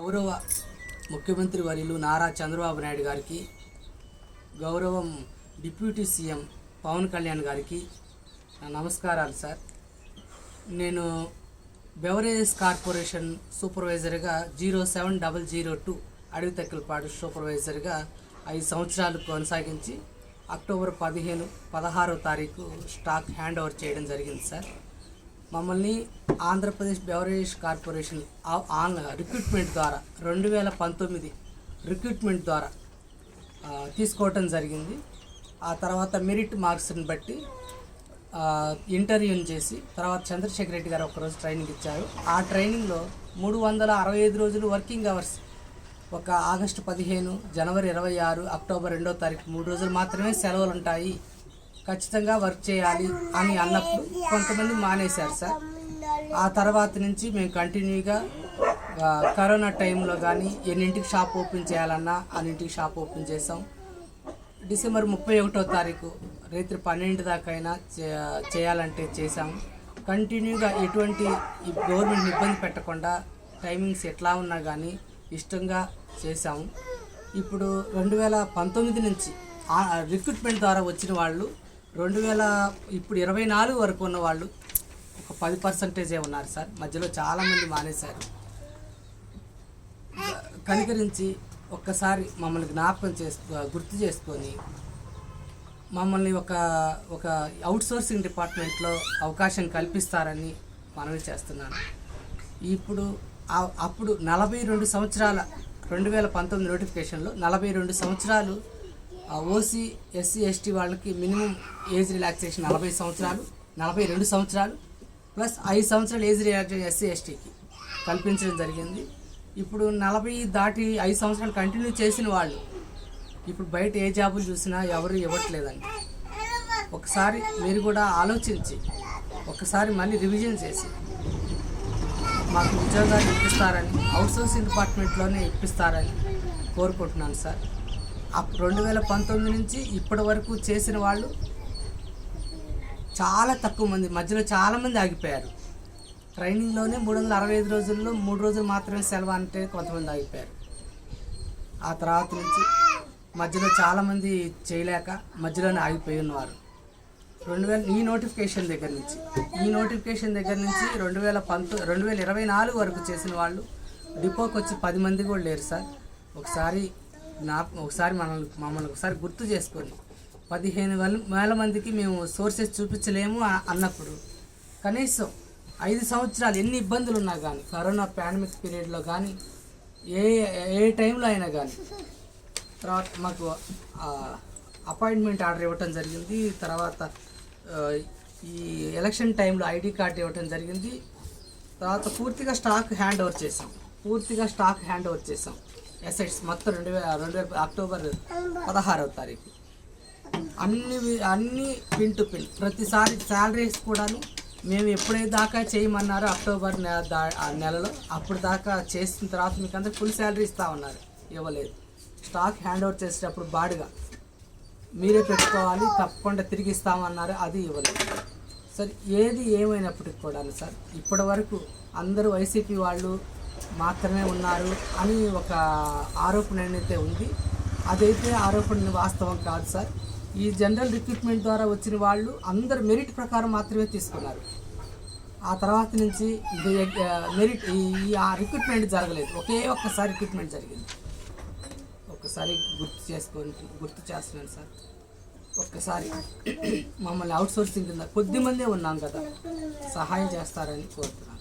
గౌరవ ముఖ్యమంత్రి వర్యులు నారా చంద్రబాబు నాయుడు గారికి, గౌరవం డిప్యూటీ సీఎం పవన్ కళ్యాణ్ గారికి నమస్కారాలు సార్. నేను బెవరేజెస్ కార్పొరేషన్ సూపర్వైజర్గా 07002 అడవి తక్కలపాడు సూపర్వైజర్గా 5 సంవత్సరాలు కొనసాగించి అక్టోబర్ 16వ తారీఖు స్టాక్ హ్యాండ్ ఓవర్ చేయడం జరిగింది సార్. మమ్మల్ని ఆంధ్రప్రదేశ్ బెవరేజ్ కార్పొరేషన్ రిక్రూట్మెంట్ ద్వారా 2019 రిక్రూట్మెంట్ ద్వారా తీసుకోవటం జరిగింది. ఆ తర్వాత మెరిట్ మార్క్స్ని బట్టి ఇంటర్వ్యూని చేసి తర్వాత చంద్రశేఖర్ రెడ్డి గారు ఒకరోజు ట్రైనింగ్ ఇచ్చారు. ఆ ట్రైనింగ్లో 365 రోజులు వర్కింగ్ అవర్స్, ఒక ఆగస్టు 15, జనవరి 26, అక్టోబర్ 2వ తారీఖు 3 రోజులు మాత్రమే సెలవులు ఉంటాయి, ఖచ్చితంగా వర్క్ చేయాలి అని అన్నప్పుడు కొంతమంది మానేశారు సార్. ఆ తర్వాత నుంచి మేము కంటిన్యూగా కరోనా టైంలో కానీ ఎన్నింటికి షాప్ ఓపెన్ చేయాలన్నా అన్నింటికి షాప్ ఓపెన్ చేసాం. డిసెంబర్ 31వ తారీఖు రాత్రి 12 దాకా అయినా చేయాలంటే చేసాము. కంటిన్యూగా ఎటువంటి గవర్నమెంట్ ఇబ్బంది పెట్టకుండా టైమింగ్స్ ఎట్లా ఉన్నా కానీ ఇష్టంగా చేసాము. ఇప్పుడు 2019 నుంచి రిక్రూట్మెంట్ ద్వారా వచ్చిన వాళ్ళు ఇప్పుడు 24 వరకు ఉన్న వాళ్ళు ఒక 10% ఉన్నారు సార్. మధ్యలో చాలామంది మానేశారు. కనికరించి ఒక్కసారి మమ్మల్ని గుర్తు చేసుకొని మమ్మల్ని ఒక అవుట్సోర్సింగ్ డిపార్ట్మెంట్లో అవకాశం కల్పిస్తారని మనవి చేస్తున్నాను. ఇప్పుడు అప్పుడు 42 సంవత్సరాల 2019 నోటిఫికేషన్లో 42 సంవత్సరాలు ఓసీ, ఎస్సీ, ఎస్టీ వాళ్ళకి మినిమం ఏజ్ రిలాక్సేషన్ 40 సంవత్సరాలు, 42 సంవత్సరాలు ప్లస్ 5 సంవత్సరాలు ఏజ్ రిలాక్సేషన్ ఎస్సీ, ఎస్టీకి కల్పించడం జరిగింది. ఇప్పుడు 40 దాటి 5 సంవత్సరాలు కంటిన్యూ చేసిన వాళ్ళు ఇప్పుడు బయట ఏ జాబులు చూసినా ఎవరు ఇవ్వట్లేదండి. ఒకసారి మీరు కూడా ఆలోచించి ఒకసారి మళ్ళీ రివిజన్ చేసి మాకు ఉద్యోగాలు ఇప్పిస్తారని, అవుట్సోర్సింగ్ డిపార్ట్మెంట్లోనే ఇప్పిస్తారని కోరుకుంటున్నాను సార్. 2019 నుంచి ఇప్పటి వరకు చేసిన వాళ్ళు చాలా తక్కువ మంది, మధ్యలో చాలామంది ఆగిపోయారు. ట్రైనింగ్లోనే 365 రోజుల్లో 3 రోజులు మాత్రమే సెలవు అంటే కొంతమంది ఆగిపోయారు. ఆ తర్వాత నుంచి మధ్యలో చాలామంది చేయలేక మధ్యలోనే ఆగిపోయి ఉన్నవారు. ఈ నోటిఫికేషన్ దగ్గర నుంచి 2024 వరకు చేసిన వాళ్ళు డిపోకి వచ్చి 10 మంది కూడా లేరు సార్. ఒకసారి మమ్మల్ని ఒకసారి గుర్తు చేసుకొని 15,000 మందికి మేము సోర్సెస్ చూపించలేము అన్నప్పుడు కనీసం 5 సంవత్సరాలు ఎన్ని ఇబ్బందులు ఉన్నా కానీ, కరోనా పాండమిక్ పీరియడ్లో కానీ ఏ టైంలో అయినా కానీ తర్వాత మాకు అపాయింట్మెంట్ ఆర్డర్ ఇవ్వటం జరిగింది. తర్వాత ఈ ఎలక్షన్ టైంలో ఐడి కార్డు ఇవ్వటం జరిగింది. తర్వాత పూర్తిగా స్టాక్ హ్యాండ్ ఓవర్ చేసాం. అసెట్స్ మొత్తం 2000 అక్టోబర్ 16వ తారీఖు అన్ని పిన్ టు పిన్. ప్రతిసారి శాలరీస్ కూడాను మేము ఎప్పుడైతే దాకా చేయమన్నారో అక్టోబర్ నెలలో అప్పుడు దాకా చేసిన తర్వాత మీకు అందరికి ఫుల్ శాలరీ ఇస్తా ఉన్నారు, ఇవ్వలేదు. స్టాక్ హ్యాండ్ ఓవర్ చేసేటప్పుడు బాడుగా మీరే పెట్టుకోవాలి, తప్పకుండా తిరిగి ఇస్తామన్నారు, అది ఇవ్వలేదు సార్. ఏది ఏమైనప్పటికి కూడా సార్ ఇప్పటి వరకు అందరూ వైసీపీ వాళ్ళు మాత్రమే ఉన్నారు అని ఒక ఆరోపణ అయితే ఉంది. అదైతే ఆరోపణ వాస్తవం కాదు సార్. ఈ జనరల్ రిక్రూట్మెంట్ ద్వారా వచ్చిన వాళ్ళు అందరు మెరిట్ ప్రకారం మాత్రమే తీసుకున్నారు. ఆ తర్వాత నుంచి మెరిట్ ఆ రిక్రూట్మెంట్ జరగలేదు. ఒక్కసారి రిక్రూట్మెంట్ జరిగింది. ఒక్కసారి గుర్తు చేస్తున్నాను సార్. ఒక్కసారి మమ్మల్ని అవుట్సోర్సింగ్ కింద కొద్దిమందే ఉన్నాం కదా, సహాయం చేస్తారని కోరుతున్నాను.